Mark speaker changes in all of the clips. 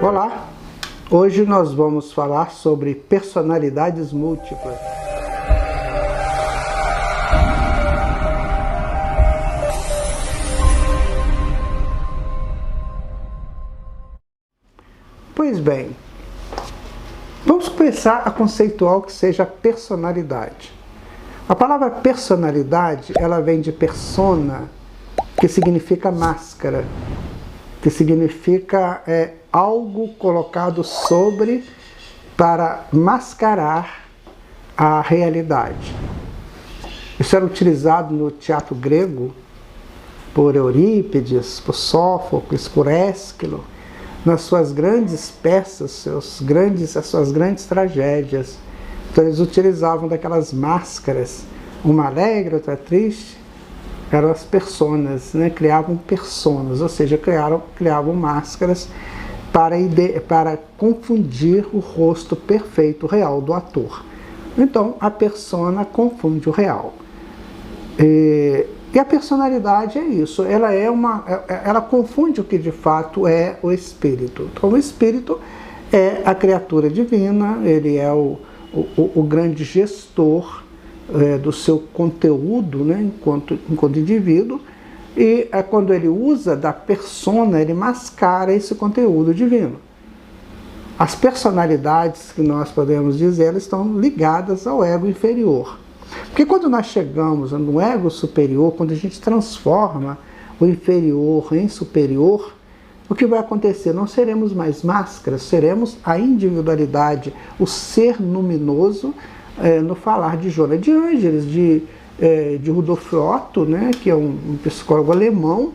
Speaker 1: Olá! Hoje nós vamos falar sobre personalidades múltiplas. Pois bem, vamos começar a conceituar o que seja personalidade. A palavra personalidade, ela vem de persona, que significa máscara, que significa algo colocado sobre para mascarar a realidade. Isso era utilizado no teatro grego por Eurípides, por Sófocles, por Ésquilo, nas suas grandes peças, as suas grandes tragédias. Então eles utilizavam daquelas máscaras, uma alegre, outra triste, eram as personas, né? Criavam personas, ou seja, criavam máscaras para confundir o rosto perfeito, real do ator. Então a persona confunde o real. E a personalidade é isso, ela confunde o que de fato é o espírito. Então o espírito é a criatura divina, ele é o grande gestor do seu conteúdo, né, enquanto indivíduo, e quando ele usa da persona, ele mascara esse conteúdo divino. As personalidades que nós podemos dizer, elas estão ligadas ao ego inferior. Porque quando nós chegamos no ego superior, quando a gente transforma o inferior em superior, o que vai acontecer? Não seremos mais máscaras, seremos a individualidade, o ser luminoso, no falar de Joana de Ângeles, de Rudolf Otto, né, que é um psicólogo alemão,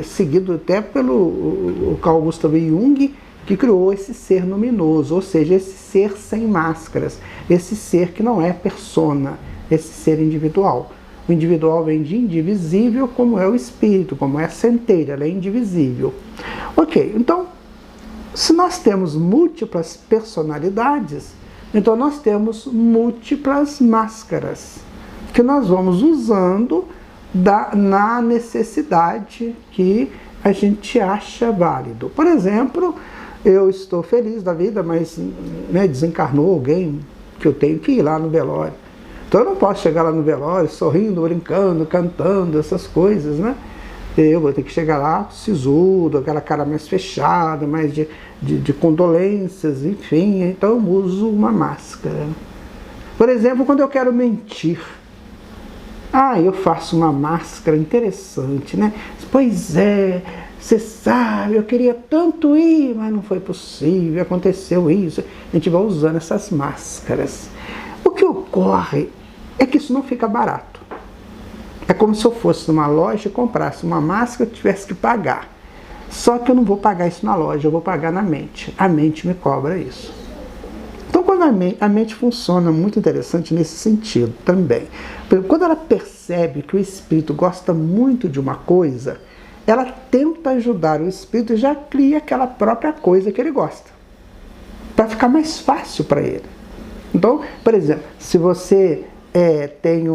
Speaker 1: seguido até pelo Carl Gustav Jung, que criou esse ser luminoso, ou seja, esse ser sem máscaras, esse ser que não é persona, esse ser individual. O individual vem de indivisível, como é o espírito, como é a centelha, ela é indivisível. Ok, então, se nós temos múltiplas personalidades, então nós temos múltiplas máscaras, que nós vamos usando na necessidade que a gente acha válido. Por exemplo, eu estou feliz da vida, mas desencarnou alguém que eu tenho que ir lá no velório. Então eu não posso chegar lá no velório sorrindo, brincando, cantando, essas coisas, né? Eu vou ter que chegar lá sisudo, aquela cara mais fechada, mais de condolências, enfim. Então eu uso uma máscara. Por exemplo, quando eu quero mentir, eu faço uma máscara interessante, né? Pois é, você sabe, eu queria tanto ir, mas não foi possível, aconteceu isso. A gente vai usando essas máscaras. O que ocorre é que isso não fica barato. É como se eu fosse numa loja e comprasse uma máscara e tivesse que pagar. Só que eu não vou pagar isso na loja, eu vou pagar na mente. A mente me cobra isso. Então, quando a mente funciona muito interessante nesse sentido também. Quando ela percebe que o espírito gosta muito de uma coisa, ela tenta ajudar o espírito e já cria aquela própria coisa que ele gosta, para ficar mais fácil para ele. Então, por exemplo, se você tem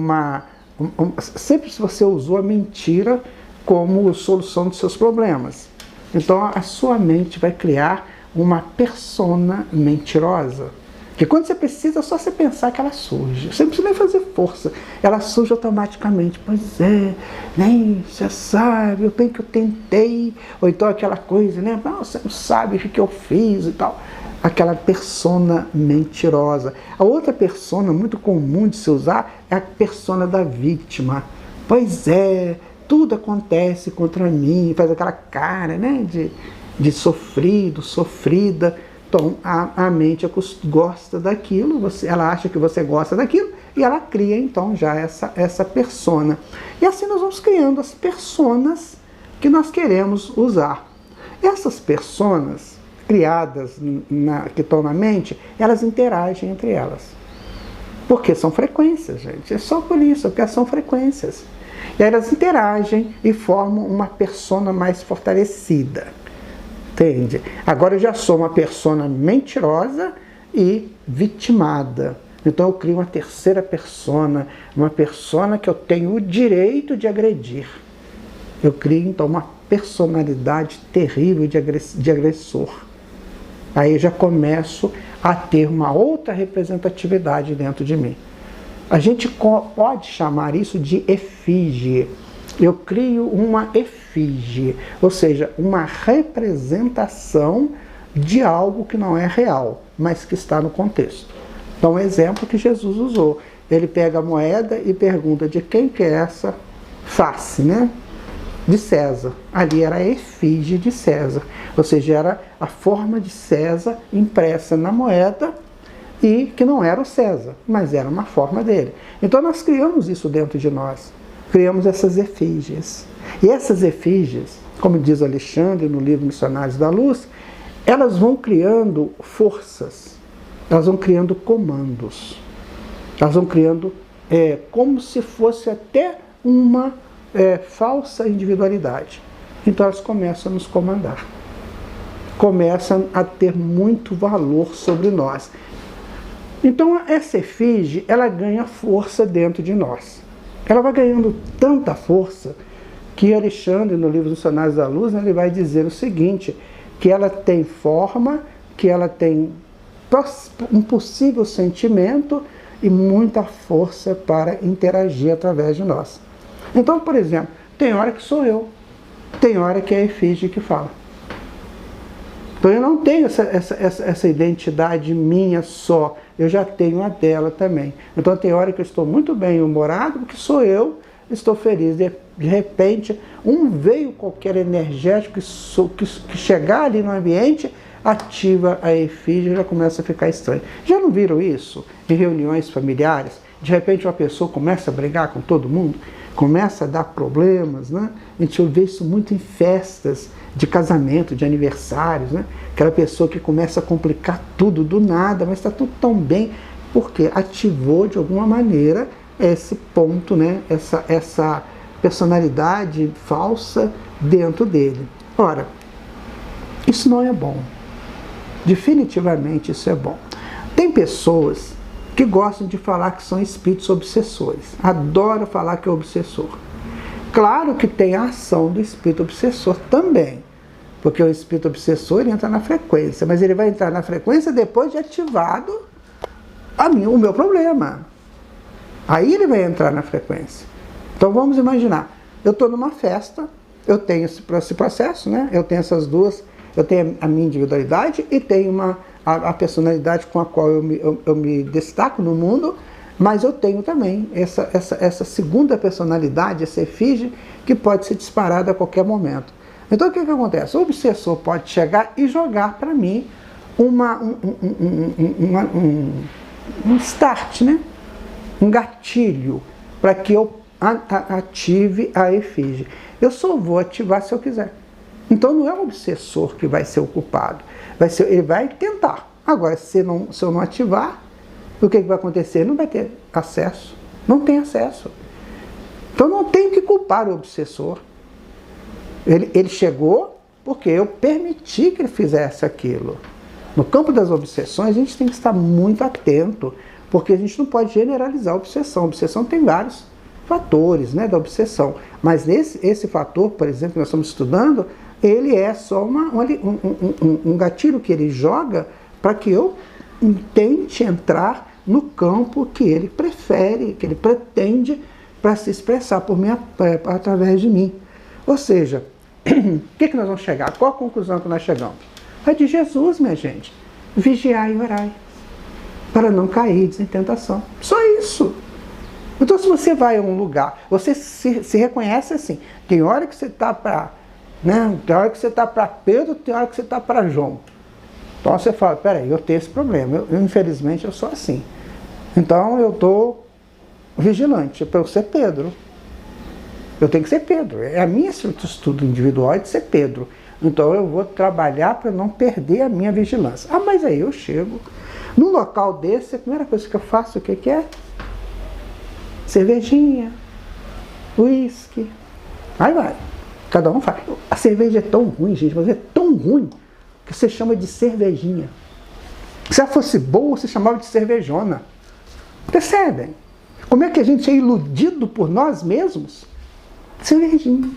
Speaker 1: sempre se você usou a mentira como solução dos seus problemas, então a sua mente vai criar uma persona mentirosa, que quando você precisa, é só você pensar que ela surge. Você não precisa nem fazer força. Ela surge automaticamente. Pois é, nem você sabe, eu bem que eu tentei. Ou então aquela coisa, né? Não, você não sabe o que eu fiz e tal. Aquela persona mentirosa. A outra persona muito comum de se usar é a persona da vítima. Pois é, tudo acontece contra mim. Faz aquela cara, né? De sofrido, sofrida. Então, a mente gosta daquilo, ela acha que você gosta daquilo, e ela cria, então, já essa persona. E assim nós vamos criando as personas que nós queremos usar. Essas personas criadas, que estão na mente, elas interagem entre elas. Porque são frequências, gente. É só por isso, porque são frequências. E aí elas interagem e formam uma persona mais fortalecida. Entende? Agora eu já sou uma persona mentirosa e vitimada. Então eu crio uma terceira persona, uma persona que eu tenho o direito de agredir. Eu crio então uma personalidade terrível de agressor. Aí eu já começo a ter uma outra representatividade dentro de mim. A gente pode chamar isso de efígie. Eu crio uma efígie, ou seja, uma representação de algo que não é real, mas que está no contexto. Então, um exemplo que Jesus usou. Ele pega a moeda e pergunta de quem que é essa face, né? De César. Ali era a efígie de César, ou seja, era a forma de César impressa na moeda e que não era o César, mas era uma forma dele. Então nós criamos isso dentro de nós, criamos essas efígies. E essas efígies, como diz Alexandre no livro Missionários da Luz, elas vão criando forças, elas vão criando comandos, elas vão criando como se fosse até uma falsa individualidade. Então elas começam a nos comandar, começam a ter muito valor sobre nós. Então essa efígie, ela ganha força dentro de nós. Ela vai ganhando tanta força que Alexandre, no livro dos Missionários da Luz, ele vai dizer o seguinte, que ela tem forma, que ela tem um possível sentimento e muita força para interagir através de nós. Então, por exemplo, tem hora que sou eu, tem hora que é a efígie que fala. Então eu não tenho essa identidade minha só, eu já tenho a dela também. Então tem hora que eu estou muito bem humorado, porque sou eu, estou feliz. De repente, um veio qualquer energético que chegar ali no ambiente, ativa a efígie e já começa a ficar estranho. Já não viram isso em reuniões familiares? De repente uma pessoa começa a brigar com todo mundo, começa a dar problemas, né? A gente vê isso muito em festas de casamento, de aniversários, né? Aquela pessoa que começa a complicar tudo do nada, mas está tudo tão bem, porque ativou de alguma maneira esse ponto, né? Essa personalidade falsa dentro dele. Ora, isso não é bom. Definitivamente isso é bom. Tem pessoas que gostam de falar que são espíritos obsessores. Adoram falar que é obsessor. Claro que tem a ação do espírito obsessor também, porque o espírito obsessor ele entra na frequência, mas ele vai entrar na frequência depois de ativado o meu problema. Aí ele vai entrar na frequência. Então vamos imaginar, eu estou numa festa, eu tenho esse processo, né? Eu tenho essas duas, eu tenho a minha individualidade e tenho a personalidade com a qual eu me destaco no mundo, mas eu tenho também essa segunda personalidade, essa efígie, que pode ser disparada a qualquer momento. Então o que acontece? O obsessor pode chegar e jogar para mim um start, né? Um gatilho, para que eu ative a efígie. Eu só vou ativar se eu quiser. Então não é o obsessor que vai ser o culpado. Ele vai tentar. Agora, se eu não ativar, o que vai acontecer? Ele não vai ter acesso. Não tem acesso. Então não tenho que culpar o obsessor. Ele chegou porque eu permiti que ele fizesse aquilo. No campo das obsessões, a gente tem que estar muito atento, porque a gente não pode generalizar a obsessão. A obsessão tem vários fatores, né, da obsessão. Mas esse fator, por exemplo, que nós estamos estudando, ele é só um gatilho que ele joga para que eu tente entrar no campo que ele prefere, que ele pretende para se expressar através de mim. Ou seja, o que nós vamos chegar? Qual a conclusão que nós chegamos? É de Jesus, minha gente. Vigiai e orai, para não cair em tentação. Só isso. Então, se você vai a um lugar, você se reconhece assim. Tem hora que você está para, né? Tem hora que você está para Pedro, tem hora que você está para João. Então você fala, peraí, eu tenho esse problema. Infelizmente, eu sou assim. Então, eu estou vigilante para eu ser Pedro. Eu tenho que ser Pedro. É a minha estudo individual é de ser Pedro. Então, eu vou trabalhar para não perder a minha vigilância. Ah, mas aí eu chego. Num local desse, a primeira coisa que eu faço, o que é? Cervejinha, uísque, aí vai, cada um faz. A cerveja é tão ruim, gente, mas é tão ruim que você chama de cervejinha. Se ela fosse boa, você chamava de cervejona. Percebem? Como é que a gente é iludido por nós mesmos? Cervejinha,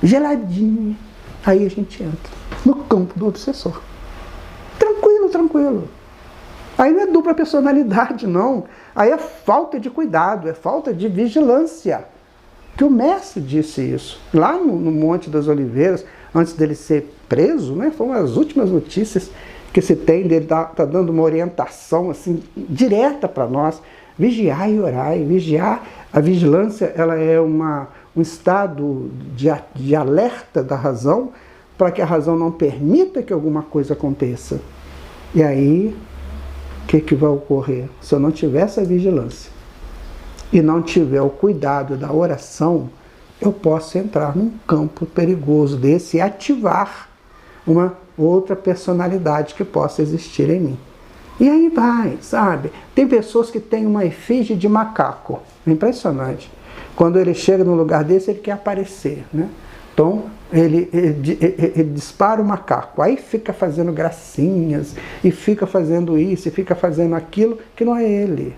Speaker 1: geladinha. Aí a gente entra no campo do obsessor. Tranquilo. tranquilo. Aí não é dupla personalidade, não. Aí é falta de cuidado, é falta de vigilância. Que o mestre disse isso. Lá no Monte das Oliveiras, antes dele ser preso, né, foram as últimas notícias que se tem dele, tá dando uma orientação assim, direta para nós. Vigiai e orai. Vigiar, a vigilância, ela é um estado de alerta da razão, para que a razão não permita que alguma coisa aconteça. E aí, o que vai ocorrer? Se eu não tiver essa vigilância e não tiver o cuidado da oração, eu posso entrar num campo perigoso desse e ativar uma outra personalidade que possa existir em mim. E aí vai, sabe? Tem pessoas que têm uma efígie de macaco. É impressionante. Quando ele chega num lugar desse, ele quer aparecer, né? Então, ele dispara o macaco, aí fica fazendo gracinhas, e fica fazendo isso, e fica fazendo aquilo, que não é ele.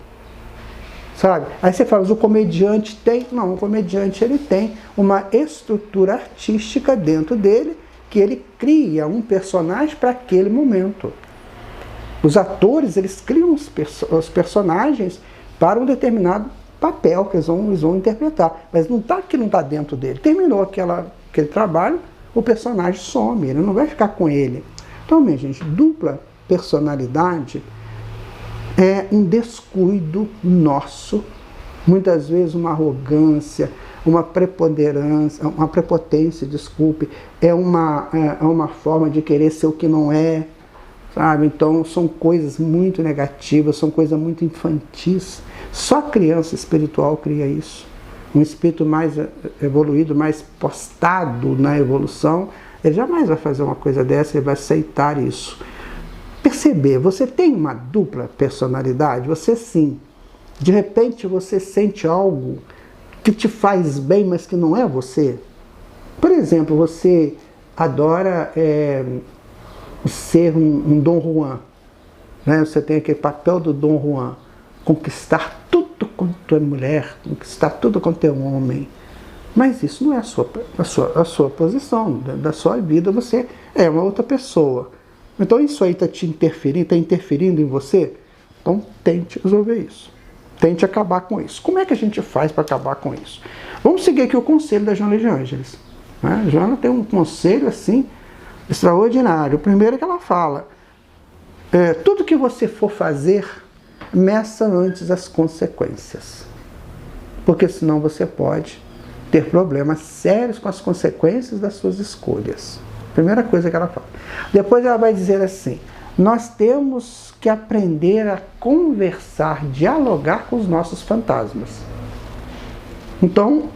Speaker 1: Sabe? Aí você fala, mas o comediante tem? Não, o comediante ele tem uma estrutura artística dentro dele, que ele cria um personagem para aquele momento. Os atores, eles criam os personagens para um determinado papel que eles vão interpretar, mas não está dentro dele. Terminou aquele trabalho, o personagem some, ele não vai ficar com ele. Então, minha gente, dupla personalidade é um descuido nosso, muitas vezes uma arrogância, uma prepotência, desculpe, é uma forma de querer ser o que não é, sabe? Então são coisas muito negativas, são coisas muito infantis. Só criança espiritual cria isso. Um espírito mais evoluído, mais postado na evolução, ele jamais vai fazer uma coisa dessa, ele vai aceitar isso. Perceber, você tem uma dupla personalidade? Você sim. De repente você sente algo que te faz bem, mas que não é você. Por exemplo, você adora ser um Dom Juan, né? Você tem aquele papel do Dom Juan, conquistar tudo quanto é mulher, conquistar tudo quanto é homem. Mas isso não é a sua posição, da sua vida, você é uma outra pessoa. Então isso aí está interferindo em você? Então tente resolver isso. Tente acabar com isso. Como é que a gente faz para acabar com isso? Vamos seguir aqui o conselho da Joana de Ângeles. Né? A Joana tem um conselho assim, extraordinário. O primeiro é que ela fala, tudo que você for fazer, meça antes as consequências. Porque senão você pode ter problemas sérios com as consequências das suas escolhas. Primeira coisa que ela fala. Depois ela vai dizer assim, nós temos que aprender a conversar, dialogar com os nossos fantasmas. Então,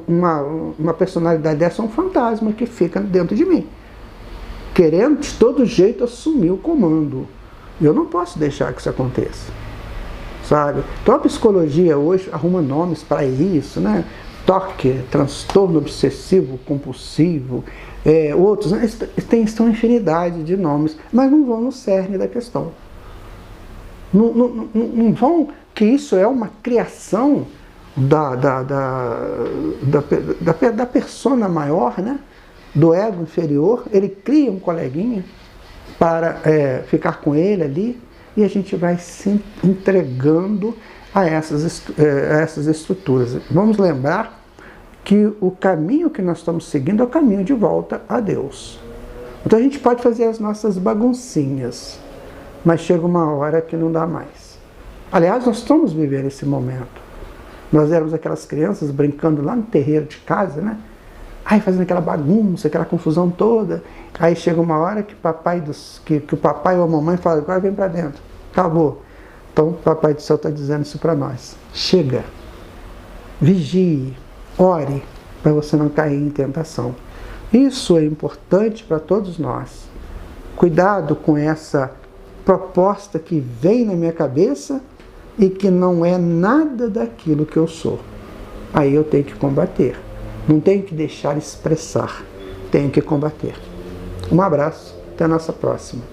Speaker 1: uma personalidade dessa é um fantasma que fica dentro de mim, querendo de todo jeito assumir o comando. Eu não posso deixar que isso aconteça, sabe? Então a psicologia hoje arruma nomes para isso, né? TOC, transtorno obsessivo compulsivo, outros, né? Tem uma infinidade de nomes, mas não vão no cerne da questão. Não vão que isso é uma criação da persona maior, né? Do ego inferior. Ele cria um coleguinha para ficar com ele ali, e a gente vai se entregando a essas estruturas. Vamos lembrar que o caminho que nós estamos seguindo é o caminho de volta a Deus. Então a gente pode fazer as nossas baguncinhas, mas chega uma hora que não dá mais. Aliás, nós estamos vivendo esse momento. Nós éramos aquelas crianças brincando lá no terreiro de casa, né? Aí fazendo aquela bagunça, aquela confusão toda. Aí chega uma hora que o papai ou a mamãe fala, agora vem para dentro. Acabou. Então o Papai do Céu está dizendo isso para nós. Chega. Vigie. Ore, para você não cair em tentação. Isso é importante para todos nós. Cuidado com essa proposta que vem na minha cabeça e que não é nada daquilo que eu sou. Aí eu tenho que combater. Não tenho que deixar expressar. Tenho que combater. Um abraço. Até a nossa próxima.